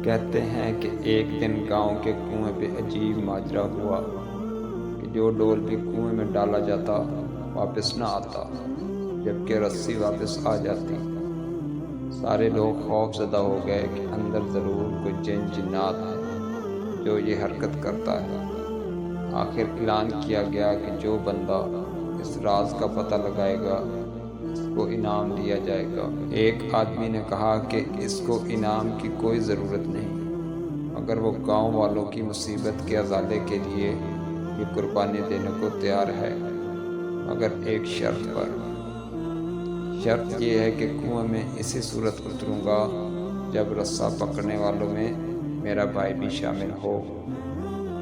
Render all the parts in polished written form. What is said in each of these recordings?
کہتے ہیں کہ ایک دن گاؤں کے کنویں پہ عجیب ماجرا ہوا کہ جو ڈول بھی کنویں میں ڈالا جاتا واپس نہ آتا، جبکہ رسی واپس آ جاتی۔ سارے لوگ خوف زدہ ہو گئے کہ اندر ضرور کوئی جن جنات ہے جو یہ حرکت کرتا ہے۔ آخر اعلان کیا گیا کہ جو بندہ اس راز کا پتہ لگائے گا اس کو انعام دیا جائے گا۔ ایک آدمی نے کہا کہ اس کو انعام کی کوئی ضرورت نہیں، مگر وہ گاؤں والوں کی مصیبت کے ازالے کے لیے یہ قربانی دینے کو تیار ہے، مگر ایک شرط پر۔ شرط یہ ہے کہ کنویں میں اسی صورت اتروں گا جب رسہ پکڑنے والوں میں میرا بھائی بھی شامل ہو۔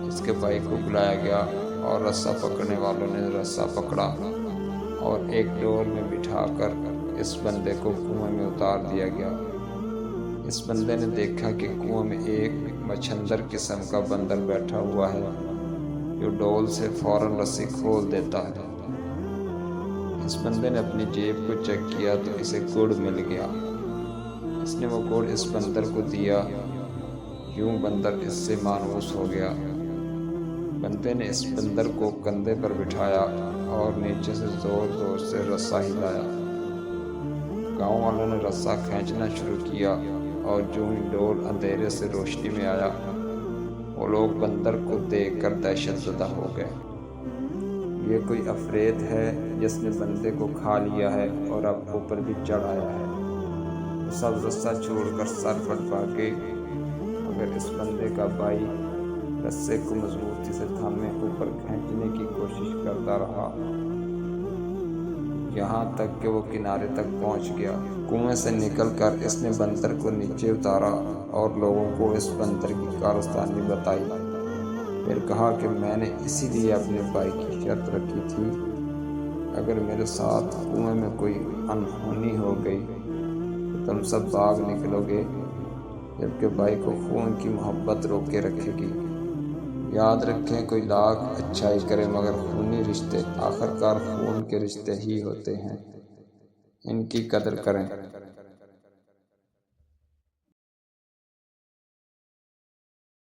اس کے بھائی کو بلایا گیا اور رسہ پکڑنے والوں نے رسہ پکڑا اور ایک ڈول میں بٹھا کر اس بندے کو کنویں میں اتار دیا گیا۔ اس بندے نے دیکھا کہ کنویں میں ایک مچھندر قسم کا بندر بیٹھا ہوا ہے جو ڈول سے فوراً رسی کھول دیتا ہے۔ اس بندے نے اپنی جیب کو چیک کیا تو اسے گڑ مل گیا۔ اس نے وہ گڑ اس بندر کو دیا، یوں بندر اس سے مانوس ہو گیا۔ بندے نے اس بندر کو کندھے پر بٹھایا اور نیچے سے زور زور سے رسہ ہلایا۔ گاؤں والوں نے رسہ کھینچنا شروع کیا اور جو ہی ڈول اندھیرے سے روشنی میں آیا، وہ لوگ بندر کو دیکھ کر دہشت زدہ ہو گئے۔ یہ کوئی عفریت ہے جس نے بندے کو کھا لیا ہے اور اب اوپر بھی چڑھ آیا ہے۔ وہ سب رسہ چھوڑ کر سر پر بھاگے، مگر اس بندے کا بھائی رسے کو مضبوطی سے تھامے اوپر کھینچنے کی کوشش کرتا رہا، یہاں تک کہ وہ کنارے تک پہنچ گیا۔ کنویں سے نکل کر اس نے بندر کو نیچے اتارا اور لوگوں کو اس بندر کی کارستانی بتائی۔ پھر کہا کہ میں نے اسی لیے اپنے بھائی کی شرط رکھی تھی، اگر میرے ساتھ کنویں میں کوئی انہونی ہو گئی تو تم سب بھاگ نکلو گے، جبکہ بھائی کو خون کی محبت روکے رکھے گی۔ یاد رکھیں، کوئی لاکھ اچھائی کرے مگر خونی رشتے آخر کار خون کے رشتے ہی ہوتے ہیں، ان کی قدر کریں۔